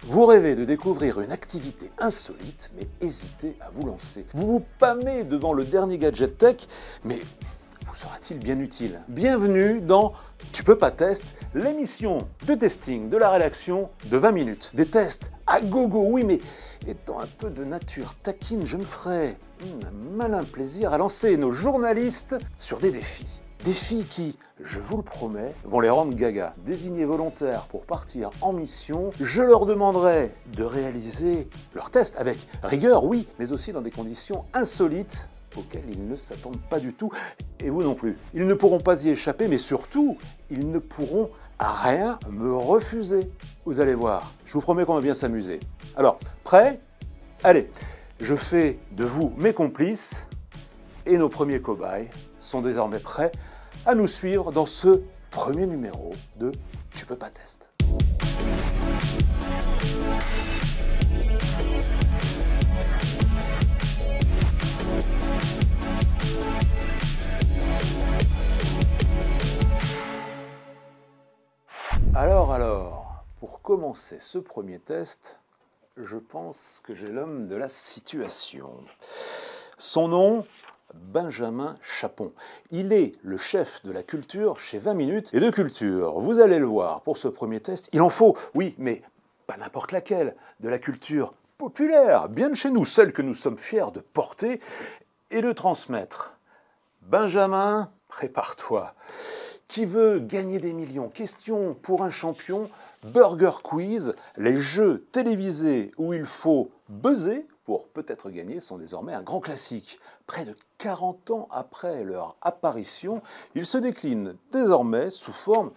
Vous rêvez de découvrir une activité insolite, mais hésitez à vous lancer. Vous vous pâmez devant le dernier gadget tech, mais vous sera-t-il bien utile? Bienvenue dans Tu peux pas test, l'émission de testing de la rédaction de 20 minutes. Des tests à gogo, oui, mais étant un peu de nature taquine, je me ferai un malin plaisir à lancer nos journalistes sur des défis. Défis qui, je vous le promets, vont les rendre gaga. Désignés volontaires pour partir en mission, je leur demanderai de réaliser leurs tests avec rigueur, oui, mais aussi dans des conditions insolites auxquelles ils ne s'attendent pas du tout, et vous non plus. Ils ne pourront pas y échapper, mais surtout, ils ne pourront à rien me refuser. Vous allez voir, je vous promets qu'on va bien s'amuser. Alors, prêts? Allez, je fais de vous mes complices, et nos premiers cobayes sont désormais prêts à nous suivre dans ce premier numéro de Tu peux pas test. Alors, pour commencer ce premier test, je pense que j'ai l'homme de la situation. Son nom, Benjamin Chapon. Il est le chef de la culture chez 20 minutes et de culture. Vous allez le voir, pour ce premier test, il en faut, oui, mais pas n'importe laquelle, de la culture populaire, bien de chez nous, celle que nous sommes fiers de porter et de transmettre. Benjamin, prépare-toi. Qui veut gagner des millions? Question pour un champion, Burger Quiz, les jeux télévisés où il faut buzzer pour peut-être gagner sont désormais un grand classique. Près de 40 ans après leur apparition, ils se déclinent désormais sous forme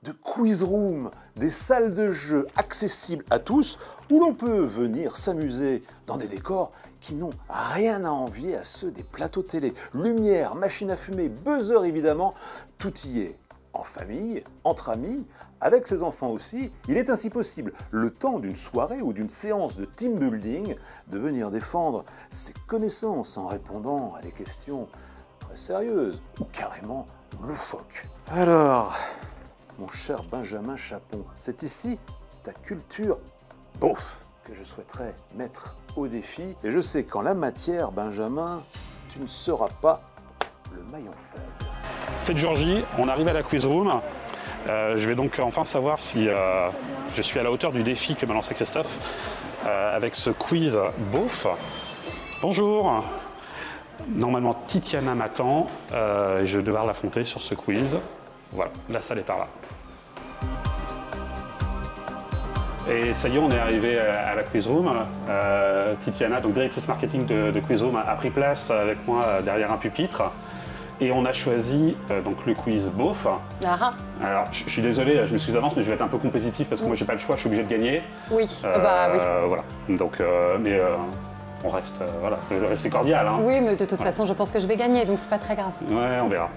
de quiz room, des salles de jeu accessibles à tous, où l'on peut venir s'amuser dans des décors qui n'ont rien à envier à ceux des plateaux télé. Lumière, machine à fumer, buzzer évidemment, tout y est. En famille, entre amis, avec ses enfants aussi, il est ainsi possible, le temps d'une soirée ou d'une séance de team building, de venir défendre ses connaissances en répondant à des questions très sérieuses ou carrément loufoques. Alors, mon cher Benjamin Chapon, c'est ici ta culture beauf que je souhaiterais mettre au défi. Et je sais qu'en la matière, Benjamin, tu ne seras pas le maillon faible. C'est Georgie, on arrive à la quiz room. Je vais donc enfin savoir si je suis à la hauteur du défi que m'a lancé Christophe avec ce quiz beauf. Bonjour. Normalement, Titiana m'attend. Je vais devoir l'affronter sur ce quiz. Voilà, la salle est par là. Et ça y est, on est arrivé à la quiz room. Titiana, donc directrice marketing de quiz room, a pris place avec moi derrière un pupitre. Et on a choisi donc le quiz beauf. Alors, je suis désolé, je m'excuse d'avance, mais je vais être un peu compétitif parce que moi, j'ai pas le choix, je suis obligé de gagner. Oui, bah oui. Voilà. Donc, on reste, voilà, c'est rester cordial. Hein. Oui, mais de toute façon, je pense que je vais gagner, donc c'est pas très grave. Ouais, on verra.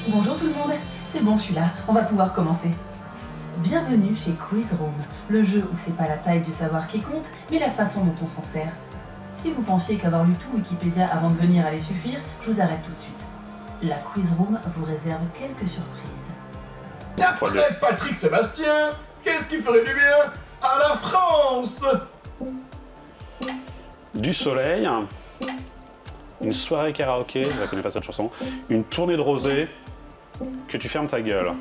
Bonjour tout le monde, c'est bon, je suis là, on va pouvoir commencer. Bienvenue chez Quiz Room, le jeu où c'est pas la taille du savoir qui compte, mais la façon dont on s'en sert. Si vous pensiez qu'avoir lu tout Wikipédia avant de venir allait suffire, je vous arrête tout de suite. La Quiz Room vous réserve quelques surprises. D'après Patrick Sébastien, qu'est-ce qui ferait du bien à la France? Du soleil, une soirée karaoké, je la connais pas cette chanson, une tournée de rosée, que tu fermes ta gueule.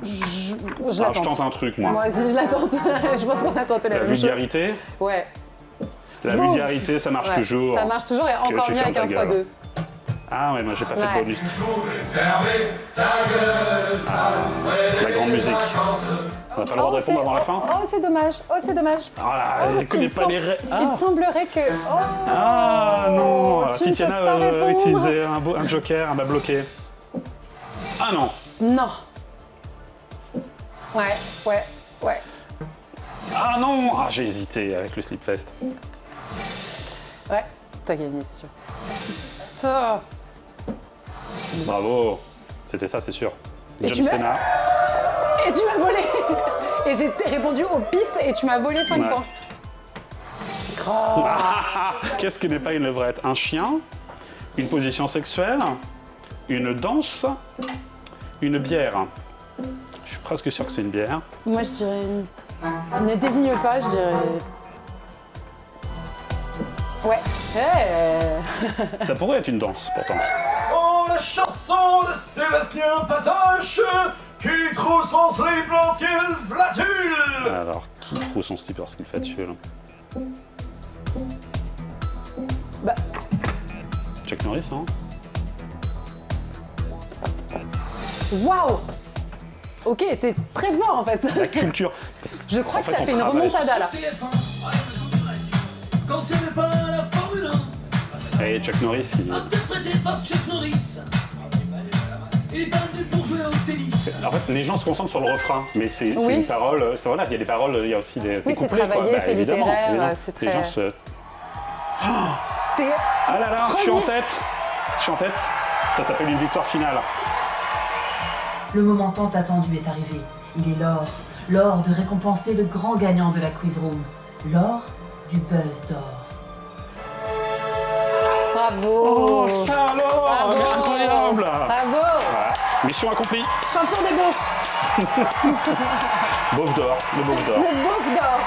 Je Alors, je tente un truc, moi. Moi aussi, je l'attends. Je pense qu'on a tenté la même chose. Vulgarité. Ouais. La vulgarité, ça marche toujours. Ça marche toujours et encore mieux avec un x2. Ah ouais, moi j'ai pas fait de bonus. La grande musique. On n'a pas le droit de répondre avant la fin? Oh, c'est dommage. Oh, c'est dommage. Ah là, je connais pas les règles. Il semblerait que... Oh, ah non, Titiana a utilisé un joker, un bas bloqué. Ah non. Non. Ouais. Ah non. Ah, j'ai hésité avec le slipfest. Ouais, t'as gagné, c'est sûr. Ça. Bravo. C'était ça, c'est sûr. Et John Cena. Et tu m'as volé. Et j'ai répondu au pif et tu m'as volé 5 points. Oh. Qu'est-ce qui n'est pas une levrette? Un chien, une position sexuelle, une danse, une bière. Je suis presque sûr que c'est une bière. Moi, je dirais une... Ne désigne pas, je dirais... Ouais. Ça pourrait être une danse, pourtant. Oh, la chanson de Sébastien Patoche qui trouve son slip lorsqu'il flatule. Alors, qui trouve son slip lorsqu'il fatule? Bah... Chuck Norris, non? Waouh! Ok, t'es très fort en fait. La culture. Parce Je crois que en t'as on fait une travaille. remontada là. Quand il n'est pas la Formule 1, Et Chuck Norris, il... interprété par Chuck Norris. Il est pas venu pour jouer au tennis. En fait, les gens se concentrent sur le refrain, mais c'est Oui. une parole. Voilà, il y a des paroles, il y a aussi des Oui, c'est couplets, quoi. travaillé, c'est évidemment, littéraire, évidemment. c'est très... Les gens se... T'es... Ah là là, je suis en Premier. tête. Je suis en tête. Ça s'appelle une victoire finale. Le moment tant attendu est arrivé. Il est l'or. L'or de récompenser le grand gagnant de la Quiz Room. L'or du buzz d'or. Bravo! Oh, ça alors! Bravo. Incroyable! Bravo! Voilà. Mission accomplie. Champion des beaufs! Beauf d'or, le beauf d'or. Le beauf d'or!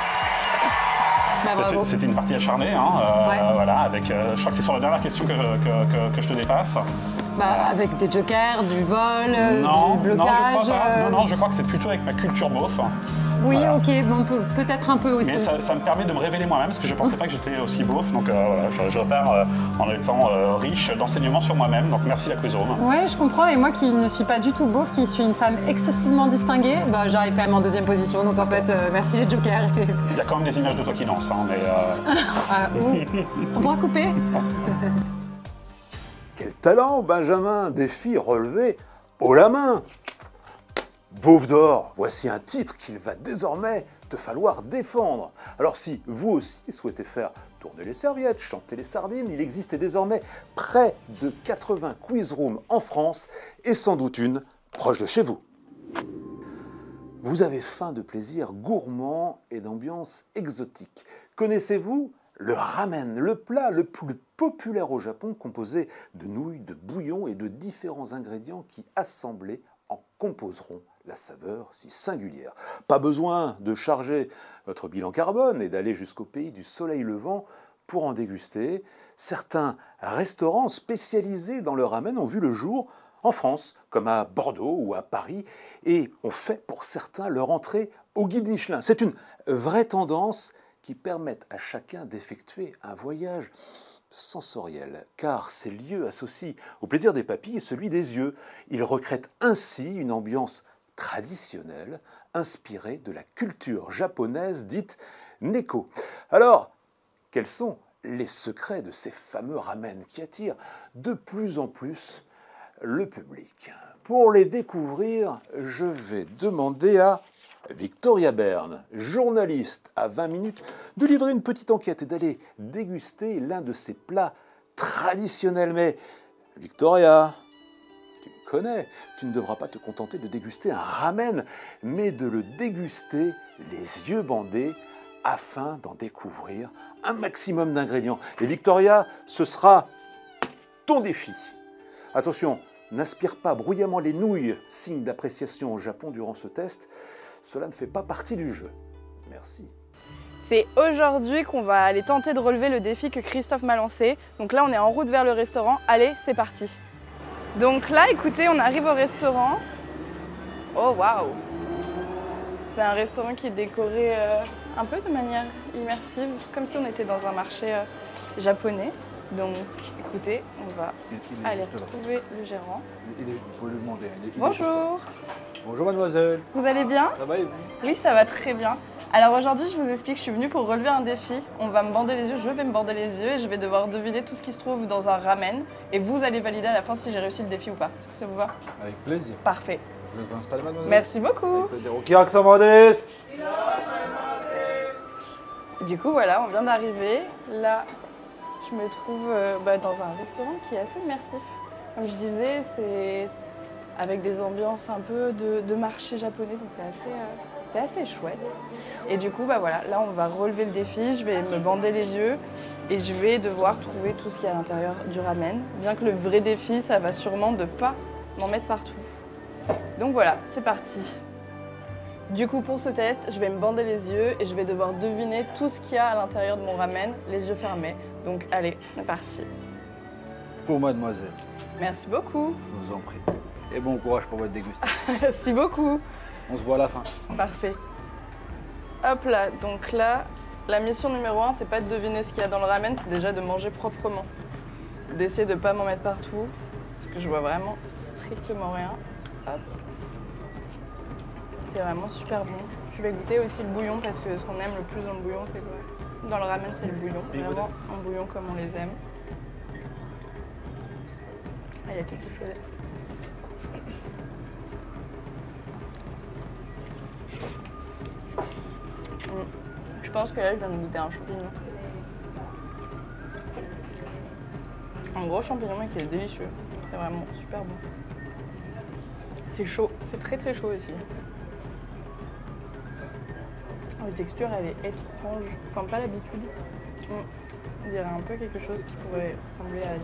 Bah, bravo. C'était une partie acharnée, hein, Ouais. voilà, avec, je crois que c'est sur la dernière question que je te dépasse. Bah, avec des jokers, du vol, Non, du non, blocage. je crois pas. Non, je crois que c'est plutôt avec ma culture beauf. Oui, Voilà. ok, bon, peut-être un peu aussi. Mais ça me permet de me révéler moi-même, parce que je pensais pas que j'étais aussi beauf. Donc voilà, je repars en étant riche d'enseignements sur moi-même. Donc merci la Quiz Room. Ouais, je comprends. Et moi qui ne suis pas du tout beauf, qui suis une femme excessivement distinguée, bah, j'arrive quand même en deuxième position. Donc en fait, merci les jokers. Il y a quand même des images de toi qui dansent, hein, mais... On pourra couper. Quel talent, Benjamin! Défi relevé haut la main! Beauf d'or, voici un titre qu'il va désormais te falloir défendre. Alors si vous aussi souhaitez faire tourner les serviettes, chanter les sardines, il existe désormais près de 80 quiz rooms en France et sans doute une proche de chez vous. Vous avez faim de plaisir gourmand et d'ambiance exotique. Connaissez-vous le ramen, le plat le plus populaire au Japon, composé de nouilles, de bouillon et de différents ingrédients qui, assemblés, en composeront la saveur si singulière. Pas besoin de charger votre bilan carbone et d'aller jusqu'au pays du soleil levant pour en déguster. Certains restaurants spécialisés dans le ramen ont vu le jour en France, comme à Bordeaux ou à Paris, et ont fait pour certains leur entrée au guide Michelin. C'est une vraie tendance qui permet à chacun d'effectuer un voyage sensoriel, car ces lieux associent au plaisir des papilles celui des yeux. Ils recrètent ainsi une ambiance traditionnelle, inspirée de la culture japonaise dite Neko. Alors, quels sont les secrets de ces fameux ramen qui attirent de plus en plus le public? Pour les découvrir, je vais demander à Victoria Bern, journaliste à 20 minutes, de livrer une petite enquête et d'aller déguster l'un de ces plats traditionnels. Mais Victoria, tu me connais, tu ne devras pas te contenter de déguster un ramen, mais de le déguster les yeux bandés afin d'en découvrir un maximum d'ingrédients. Et Victoria, ce sera ton défi. Attention, n'aspire pas bruyamment les nouilles, signe d'appréciation au Japon durant ce test. Cela ne fait pas partie du jeu. Merci. C'est aujourd'hui qu'on va aller tenter de relever le défi que Christophe m'a lancé. Donc là, on est en route vers le restaurant. Allez, c'est parti. Donc là, écoutez, on arrive au restaurant. Oh, waouh! C'est un restaurant qui est décoré un peu de manière immersive, comme si on était dans un marché japonais. Donc, écoutez, on va aller retrouver le gérant. Il faut lui demander. Bonjour! Bonjour mademoiselle. Vous allez bien? Ça va et vous? Oui, ça va très bien. Alors aujourd'hui, je vous explique, je suis venue pour relever un défi. On va me bander les yeux, je vais me bander les yeux et je vais devoir deviner tout ce qui se trouve dans un ramen. Et vous allez valider à la fin si j'ai réussi le défi ou pas. Est-ce que ça vous va? Avec plaisir. Parfait. Je vais vous installer mademoiselle. Merci beaucoup. Avec plaisir. Ok, Aksamades. Du coup, voilà, on vient d'arriver. Là, je me trouve dans un restaurant qui est assez immersif. Comme je disais, c'est avec des ambiances un peu de marché japonais, donc c'est assez chouette. Et du coup, voilà, là on va relever le défi, je vais me bander les yeux et je vais devoir trouver tout ce qu'il y a à l'intérieur du ramen. Bien que le vrai défi, ça va sûrement de pas m'en mettre partout. Donc voilà, c'est parti. Du coup, pour ce test, je vais me bander les yeux et je vais devoir deviner tout ce qu'il y a à l'intérieur de mon ramen, les yeux fermés. Donc allez, c'est parti. Pour mademoiselle, Merci beaucoup. je vous en prie. Et bon courage pour votre dégustation. Merci beaucoup. On se voit à la fin. Parfait. Hop là, donc là, la mission numéro 1, c'est pas de deviner ce qu'il y a dans le ramen, c'est déjà de manger proprement. D'essayer de pas m'en mettre partout, parce que je vois vraiment strictement rien. Hop. C'est vraiment super bon. Je vais goûter aussi le bouillon, parce que ce qu'on aime le plus dans le bouillon, c'est quoi? Dans le ramen, c'est le bouillon. Vraiment un bouillon comme on les aime. Ah, il y a quelque chose. Je pense que là, je viens de goûter un champignon. Un gros champignon, mais qui est délicieux. C'est vraiment super bon. C'est chaud, c'est très très chaud ici. La texture, elle est étrange. Enfin, pas l'habitude. On dirait un peu quelque chose qui pourrait ressembler à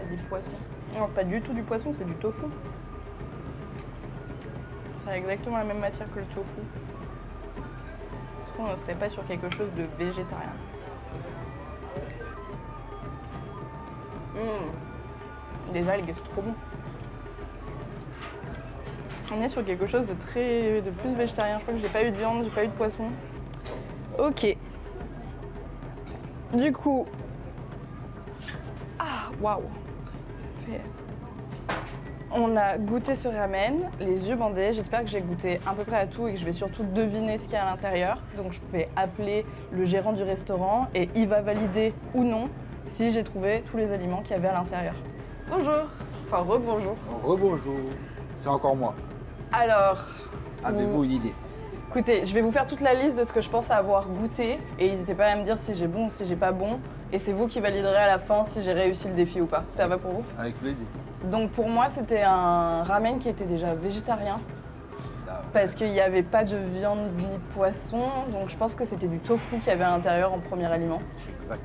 des poissons. Non, pas du tout du poisson, c'est du tofu. Ça a exactement la même matière que le tofu. Est-ce qu'on ne serait pas sur quelque chose de végétarien? Des algues, c'est trop bon. On est sur quelque chose de plus végétarien. Je crois que j'ai pas eu de viande, j'ai pas eu de poisson. Ok. Du coup... Ah, waouh. Ça fait... On a goûté ce ramen, les yeux bandés. J'espère que j'ai goûté à peu près à tout et que je vais surtout deviner ce qu'il y a à l'intérieur. Donc je vais appeler le gérant du restaurant et il va valider ou non si j'ai trouvé tous les aliments qu'il y avait à l'intérieur. Bonjour. Enfin, rebonjour. Rebonjour. C'est encore moi. Alors... Avez-vous une idée? Écoutez, je vais vous faire toute la liste de ce que je pense avoir goûté et n'hésitez pas à me dire si j'ai bon ou si j'ai pas bon. Et c'est vous qui validerez à la fin si j'ai réussi le défi ou pas. Ça va pour vous? Avec plaisir. Donc pour moi, c'était un ramen qui était déjà végétarien. Parce qu'il n'y avait pas de viande ni de poisson. Donc je pense que c'était du tofu qu'il y avait à l'intérieur en premier aliment. Exact.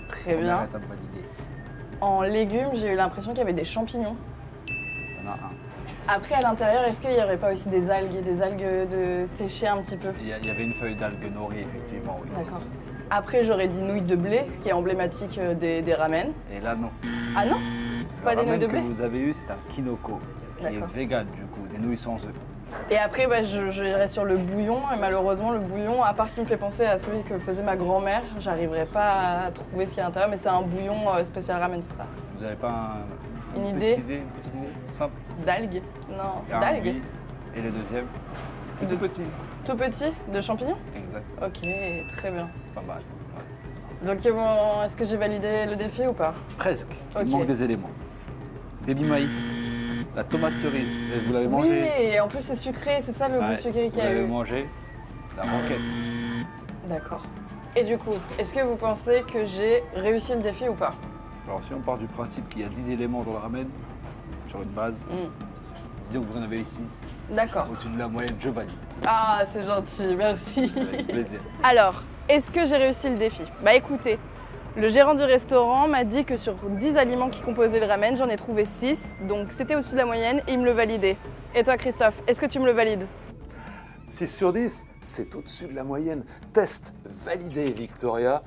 Très bien. Première étape validée. En légumes, j'ai eu l'impression qu'il y avait des champignons. Il y en a un. Après, à l'intérieur, est-ce qu'il n'y aurait pas aussi des algues de séchées un petit peu? Il y avait une feuille d'algue nori, effectivement, oui. D'accord. Après, j'aurais dit nouilles de blé, ce qui est emblématique des ramen. Et là, non. Ah non? Pas Le des nouilles de ramen blé? que vous avez eu, c'est un kinoko, qui est D'accord. vegan, du coup, des nouilles sans œufs. Et après, bah, j'irai sur le bouillon. Et malheureusement, le bouillon, à part qu'il me fait penser à celui que faisait ma grand-mère, j'arriverai pas à trouver ce qu'il y a à l'intérieur. Mais c'est un bouillon spécial ramen, c'est ça? Vous n'avez pas Une petite idée? idée? Une petite idée simple? D'algues? Non, Il y a un d'algues? oui. Et le deuxième? De- Tout petit. Tout petit? De champignons? Exact. Ok, très bien. Pas mal. Ouais. Donc, bon, est-ce que j'ai validé le défi ou pas? Presque. Ok. Il manque des éléments. Baby maïs, la tomate cerise, vous l'avez Oui, mangé? et en plus c'est sucré, c'est ça le goût Ouais, sucré vous qu'il y a l'avez eu. mangé, la roquette. D'accord. Et du coup, est-ce que vous pensez que j'ai réussi le défi ou pas? Alors si on part du principe qu'il y a 10 éléments dans le ramen, sur une base, disons que vous en avez eu 6, D'accord. au-dessus de la moyenne, je valide. Ah, c'est gentil, merci. Avec plaisir. Alors, est-ce que j'ai réussi le défi? Bah écoutez, le gérant du restaurant m'a dit que sur 10 aliments qui composaient le ramen, j'en ai trouvé 6, donc c'était au-dessus de la moyenne et il me le validait. Et toi Christophe, est-ce que tu me le valides? 6 sur 10, c'est au-dessus de la moyenne. Test validé, Victoria.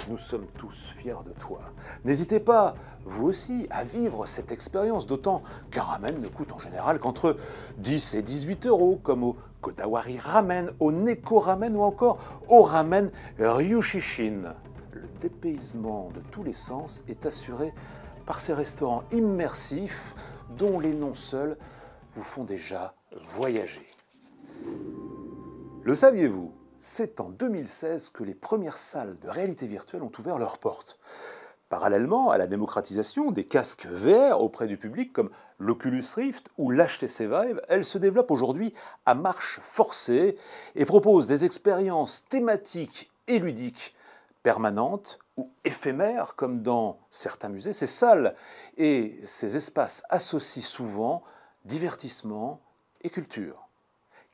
Nous sommes tous fiers de toi. N'hésitez pas, vous aussi, à vivre cette expérience, d'autant qu'un ramen ne coûte en général qu'entre 10 et 18 €, comme au Kodawari Ramen, au Neko Ramen ou encore au Ramen Ryushishin. Le dépaysement de tous les sens est assuré par ces restaurants immersifs dont les noms seuls vous font déjà voyager. Le saviez-vous? C'est en 2016 que les premières salles de réalité virtuelle ont ouvert leurs portes. Parallèlement à la démocratisation des casques VR auprès du public comme l'Oculus Rift ou l'HTC Vive, elles se développent aujourd'hui à marche forcée et proposent des expériences thématiques et ludiques permanentes ou éphémères comme dans certains musées. Ces salles et ces espaces associent souvent divertissement et culture.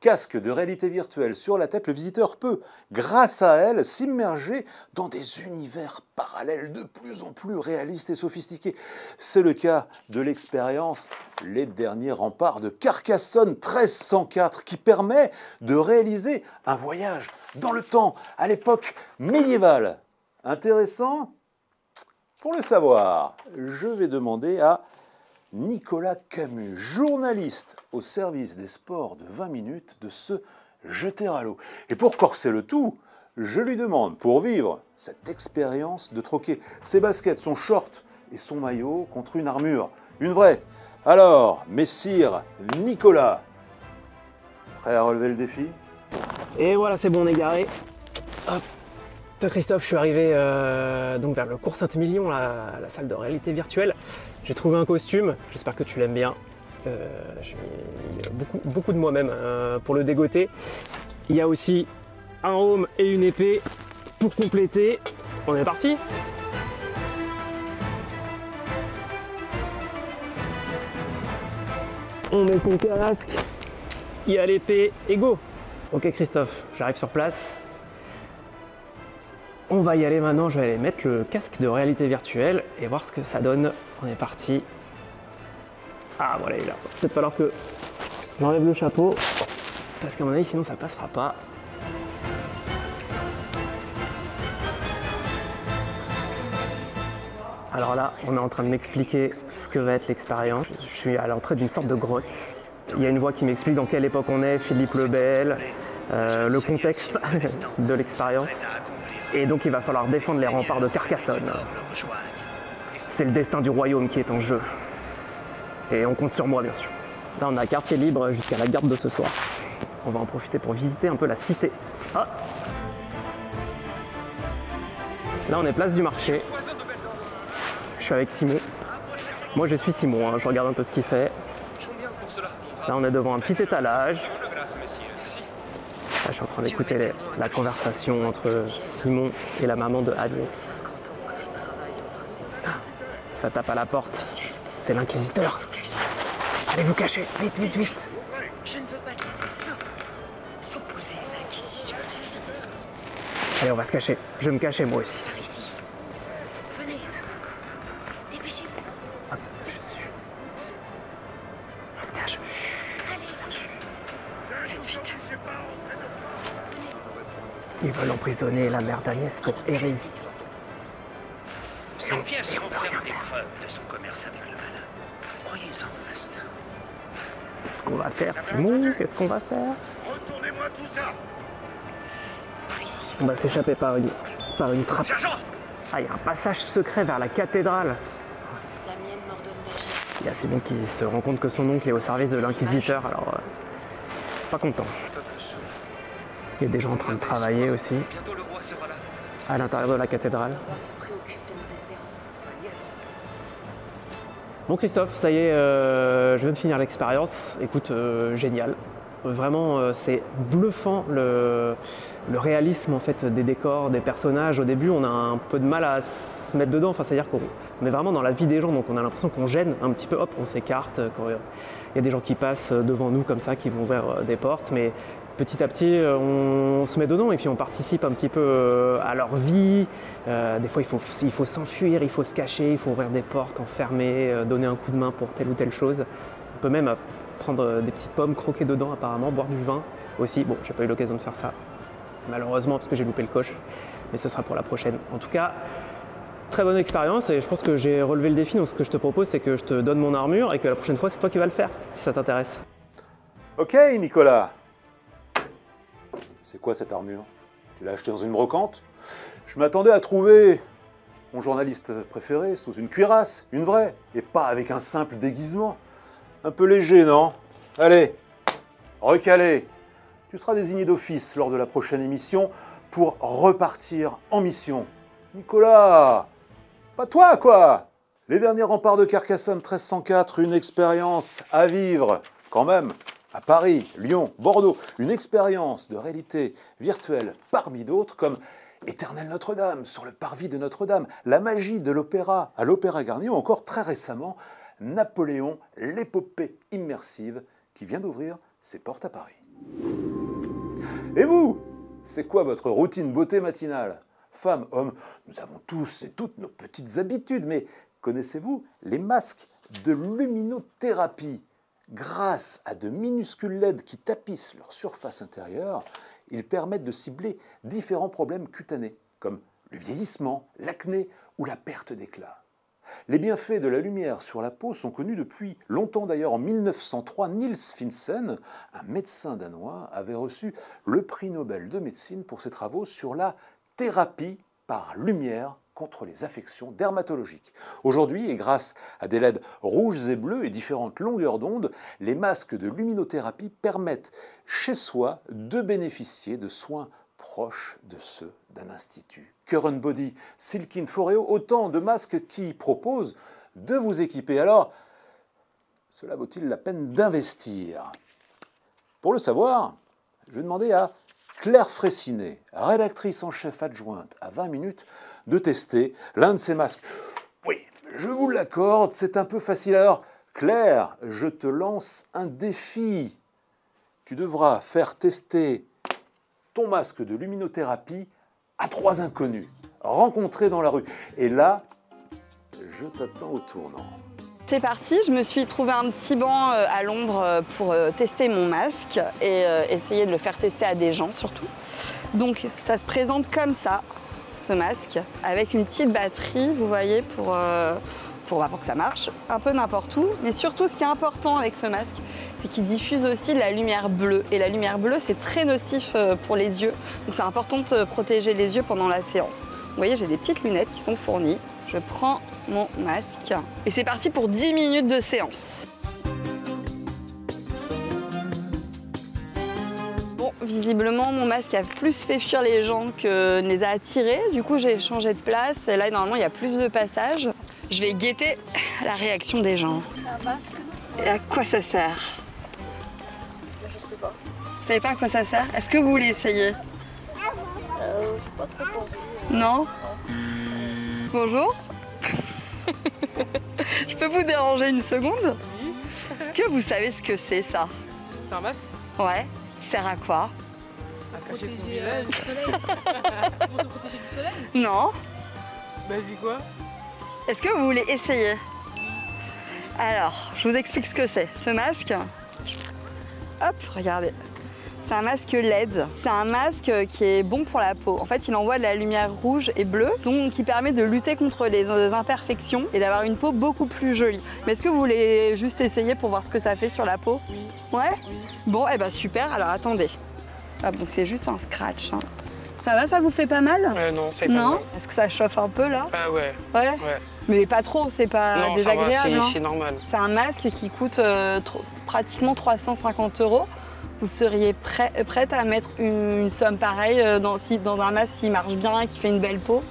casque de réalité virtuelle sur la tête, le visiteur peut, grâce à elle, s'immerger dans des univers parallèles de plus en plus réalistes et sophistiqués. C'est le cas de l'expérience Les Derniers Remparts de Carcassonne 1304 qui permet de réaliser un voyage dans le temps, à l'époque médiévale. Intéressant? Pour le savoir, je vais demander à Nicolas Camus, journaliste au service des sports de 20 minutes, de se jeter à l'eau. Et pour corser le tout, je lui demande, pour vivre cette expérience, de troquer ses baskets, son short et son maillot contre une armure, une vraie. Alors, messire Nicolas, prêt à relever le défi? Et voilà, c'est bon, on est garé. Hop. Christophe, je suis arrivé donc vers le cours Saint-Émilion, la salle de réalité virtuelle. J'ai trouvé un costume, j'espère que tu l'aimes bien. J'ai mis beaucoup de moi-même pour le dégoter. Il y a aussi un aume et une épée pour compléter. On est parti. On met son casque, il y a l'épée et go. Ok Christophe, j'arrive sur place. On va y aller maintenant, je vais aller mettre le casque de réalité virtuelle et voir ce que ça donne. On est parti. Ah voilà, il est là. Peut-être falloir que j'enlève le chapeau, parce qu'à mon avis sinon ça passera pas. Alors là, on est en train de m'expliquer ce que va être l'expérience. Je suis à l'entrée d'une sorte de grotte. Il y a une voix qui m'explique dans quelle époque on est, Philippe le Bel, le contexte de l'expérience. Et donc il va falloir défendre les remparts de Carcassonne. C'est le destin du royaume qui est en jeu. Et on compte sur moi bien sûr. Là on a quartier libre jusqu'à la garde de ce soir. On va en profiter pour visiter un peu la cité. Ah. Là on est place du marché. Je suis avec Simon. Moi je suis Simon, hein. Je regarde un peu ce qu'il fait. Là on est devant un petit étalage. Là, je suis en train d'écouter la conversation entre Simon et la maman de Agnès. Ça tape à la porte. C'est l'inquisiteur. Allez vous cacher, vite, vite, vite. Je ne veux pas te laisser seul. S'opposer à l'inquisition, c'est fini. Allez, on va se cacher. Je vais me cacher moi aussi. Par ici. Venez. Dépêchez-vous. Hop, je suis. On se cache. Allez. Faites vite. Ils veulent emprisonner la mère d'Agnès pour hérésie. Sans pièces vont faire des preuves de son commerce avec le malin. Croyez-en, instinct. Qu'est-ce qu'on va faire, Simon? Qu'est-ce qu'on va faire? Retournez-moi tout ça. Par ici. On va s'échapper par une trappe. Sergent! Ah, il y a un passage secret vers la cathédrale. La mienne m'ordonne d'agir. Il y a Simon qui se rend compte que son oncle est au service de l'inquisiteur, alors pas content. Il y a des gens en train de travailler aussi, Bientôt le roi sera là. à l'intérieur de la cathédrale. On se préoccupe de nos espérances. Bon Christophe, ça y est, je viens de finir l'expérience. Écoute, génial. Vraiment, c'est bluffant le réalisme en fait des décors, des personnages. Au début, on a un peu de mal à se mettre dedans. Enfin, c'est-à-dire qu'on est vraiment dans la vie des gens, donc on a l'impression qu'on gêne un petit peu. Hop, on s'écarte. Quand il y a des gens qui passent devant nous comme ça, qui vont vers des portes, mais petit à petit, on se met dedans et puis on participe un petit peu à leur vie. Des fois, il faut s'enfuir, il faut se cacher, il faut ouvrir des portes, enfermer, donner un coup de main pour telle ou telle chose. On peut même prendre des petites pommes, croquer dedans apparemment, boire du vin aussi. Bon, j'ai pas eu l'occasion de faire ça, malheureusement, parce que j'ai loupé le coche, mais ce sera pour la prochaine. En tout cas, très bonne expérience et je pense que j'ai relevé le défi. Donc ce que je te propose, c'est que je te donne mon armure et que la prochaine fois, c'est toi qui vas le faire, si ça t'intéresse. Ok, Nicolas. C'est quoi cette armure? Tu l'as achetée dans une brocante? Je m'attendais à trouver mon journaliste préféré sous une cuirasse, une vraie, et pas avec un simple déguisement. Un peu léger, non? Allez, recalé. Tu seras désigné d'office lors de la prochaine émission pour repartir en mission. Nicolas, pas toi, quoi! Les Derniers Remparts de Carcassonne 1304, une expérience à vivre, quand même. À Paris, Lyon, Bordeaux, une expérience de réalité virtuelle parmi d'autres comme Éternel Notre-Dame sur le parvis de Notre-Dame, la magie de l'opéra à l'Opéra Garnier ou encore très récemment Napoléon, l'épopée immersive qui vient d'ouvrir ses portes à Paris. Et vous, c'est quoi votre routine beauté matinale? Femmes, hommes, nous avons tous et toutes nos petites habitudes, mais connaissez-vous les masques de luminothérapie? Grâce à de minuscules LED qui tapissent leur surface intérieure, ils permettent de cibler différents problèmes cutanés, comme le vieillissement, l'acné ou la perte d'éclat. Les bienfaits de la lumière sur la peau sont connus depuis longtemps d'ailleurs. En 1903, Niels Finsen, un médecin danois, avait reçu le prix Nobel de médecine pour ses travaux sur la thérapie par lumière contre les affections dermatologiques. Aujourd'hui, et grâce à des LED rouges et bleus et différentes longueurs d'onde, les masques de luminothérapie permettent chez soi de bénéficier de soins proches de ceux d'un institut. Current Body, Silkin, Foreo, autant de masques qui proposent de vous équiper. Alors, cela vaut-il la peine d'investir? Pour le savoir, je vais demander à Claire Fraissinet, rédactrice en chef adjointe à 20 minutes, de tester l'un de ces masques. Oui, je vous l'accorde, c'est un peu facile. Alors, Claire, je te lance un défi. Tu devras faire tester ton masque de luminothérapie à 3 inconnus, rencontrés dans la rue. Et là, je t'attends au tournant. C'est parti, je me suis trouvé un petit banc à l'ombre pour tester mon masque et essayer de le faire tester à des gens surtout. Donc ça se présente comme ça, ce masque, avec une petite batterie, vous voyez, pour que ça marche un peu n'importe où. Mais surtout, ce qui est important avec ce masque, c'est qu'il diffuse aussi de la lumière bleue. Et la lumière bleue, c'est très nocif pour les yeux. Donc c'est important de protéger les yeux pendant la séance. Vous voyez, j'ai des petites lunettes qui sont fournies. Je prends mon masque et c'est parti pour 10 minutes de séance. Bon, visiblement, mon masque a plus fait fuir les gens que ne les a attirés. Du coup, j'ai changé de place. Et là, normalement, il y a plus de passages. Je vais guetter la réaction des gens. Un masque? Et à quoi ça sert? Je sais pas. Vous savez pas à quoi ça sert? Est-ce que vous voulez essayer? Pas trop envie. Non? Bonjour. Je peux vous déranger une seconde? Oui. Est-ce que vous savez ce que c'est, ça? C'est un masque? Ouais. Ça sert à quoi? À cacher son visage. Du soleil. Pour te protéger du soleil? Non. Vas-y, quoi? Est-ce que vous voulez essayer? Alors, je vous explique ce que c'est. Ce masque, hop, regardez. C'est un masque LED. C'est un masque qui est bon pour la peau. En fait, il envoie de la lumière rouge et bleue, donc qui permet de lutter contre les imperfections et d'avoir une peau beaucoup plus jolie. Mais est-ce que vous voulez juste essayer pour voir ce que ça fait sur la peau? Oui. Ouais? Oui. Bon, et ben super. Alors attendez. Hop, donc c'est juste un scratch. Hein. Ça va, ça vous fait pas mal? Non, c'est pas mal. Non? Est-ce que ça chauffe un peu là? Ah ouais. Ouais? Ouais. Mais pas trop, c'est pas Non, désagréable. c'est normal. C'est un masque qui coûte pratiquement 350 €. Vous seriez prête à mettre une somme pareille dans un masque qui marche bien, qui fait une belle peau?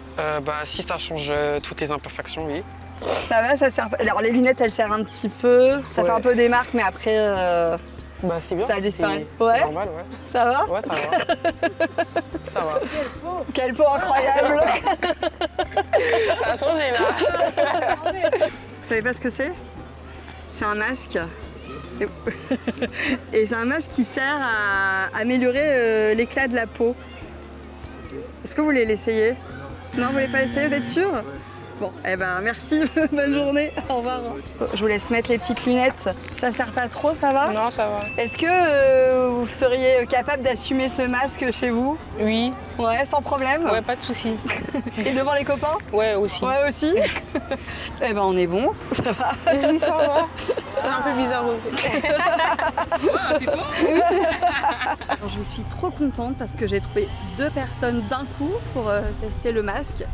Si ça change toutes les imperfections, oui. Ça va, ça sert. Alors les lunettes, elles servent un petit peu. Ça fait un peu des marques, mais après, c'est bien. ça a disparu. C'est Ouais. normal, ouais. Ça va? Ouais, ça va. Ça va. Quelle peau incroyable! Ça a changé là. Vous savez pas ce que c'est? C'est un masque. Et c'est un masque qui sert à améliorer l'éclat de la peau. Est-ce que vous voulez l'essayer? Non, vous voulez pas l'essayer, vous êtes sûr? Bon, eh ben merci, bonne journée, au revoir. Je vous laisse mettre les petites lunettes. Ça sert pas trop, ça va? Non, ça va. Est-ce que vous seriez capable d'assumer ce masque chez vous? Oui. Ouais, sans problème? Ouais, pas de souci. Et devant les copains? Ouais, aussi. Ouais, aussi. Eh ben on est bon, ça va? Oui, ça va. C'est un peu bizarre aussi. Ouais, c'est toi? Je suis trop contente parce que j'ai trouvé 2 personnes d'un coup pour tester le masque.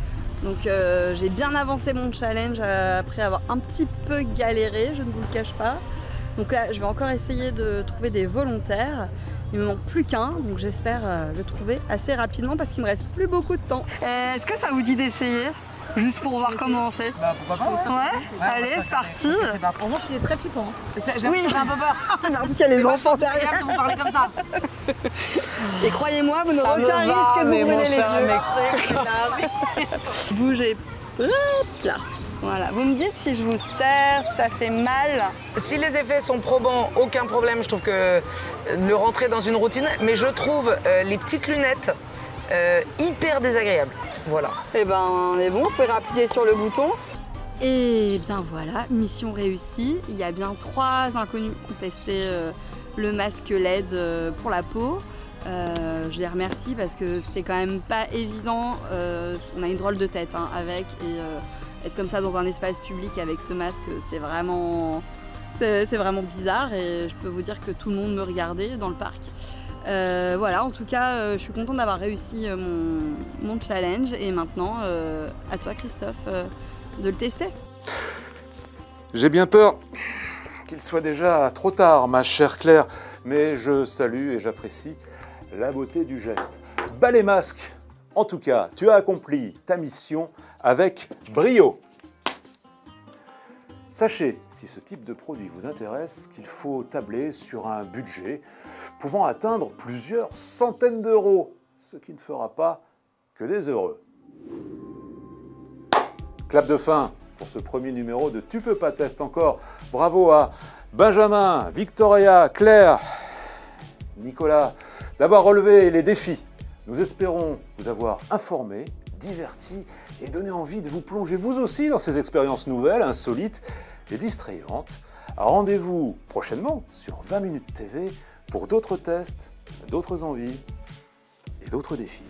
Donc j'ai bien avancé mon challenge après avoir un petit peu galéré, je ne vous le cache pas. Donc là, je vais encore essayer de trouver des volontaires. Il me manque plus qu'un, donc j'espère le trouver assez rapidement parce qu'il me reste plus beaucoup de temps. Est-ce que ça vous dit d'essayer? Juste pour voir comment c'est. Bah pourquoi pas? Ouais, allez, c'est parti. En revanche, il est très flippant. J'ai Oui. un peu peur. Non, parce qu'il y a les enfants derrière. De vous parler comme ça. Et croyez-moi, vous n'aurez aucun risque de vous brûler les yeux. Bougez. Hop là. Voilà, vous me dites si je vous serre, si ça fait mal. Si les effets sont probants, aucun problème. Je trouve que le rentrer dans une routine, mais je trouve les petites lunettes hyper désagréables. Voilà. Eh ben, on est bon, vous pouvez appuyer sur le bouton. Et bien voilà, mission réussie. Il y a bien 3 inconnus qui ont testé le masque LED pour la peau. Je les remercie parce que c'était quand même pas évident. On a une drôle de tête hein, avec et être comme ça dans un espace public avec ce masque, c'est vraiment bizarre et je peux vous dire que tout le monde me regardait dans le parc. Voilà, en tout cas, je suis contente d'avoir réussi mon challenge et maintenant, à toi Christophe, de le tester. J'ai bien peur qu'il soit déjà trop tard, ma chère Claire, mais je salue et j'apprécie la beauté du geste. Bas les masques! En tout cas, tu as accompli ta mission avec brio. Sachez, si ce type de produit vous intéresse, qu'il faut tabler sur un budget pouvant atteindre plusieurs centaines d'euros, ce qui ne fera pas que des heureux. Clap de fin pour ce premier numéro de Tu peux pas test encore. Bravo à Benjamin, Victoria, Claire, Nicolas d'avoir relevé les défis. Nous espérons vous avoir informé, diverti et donné envie de vous plonger vous aussi dans ces expériences nouvelles, insolites et distrayantes. Rendez-vous prochainement sur 20 Minutes TV pour d'autres tests, d'autres envies et d'autres défis.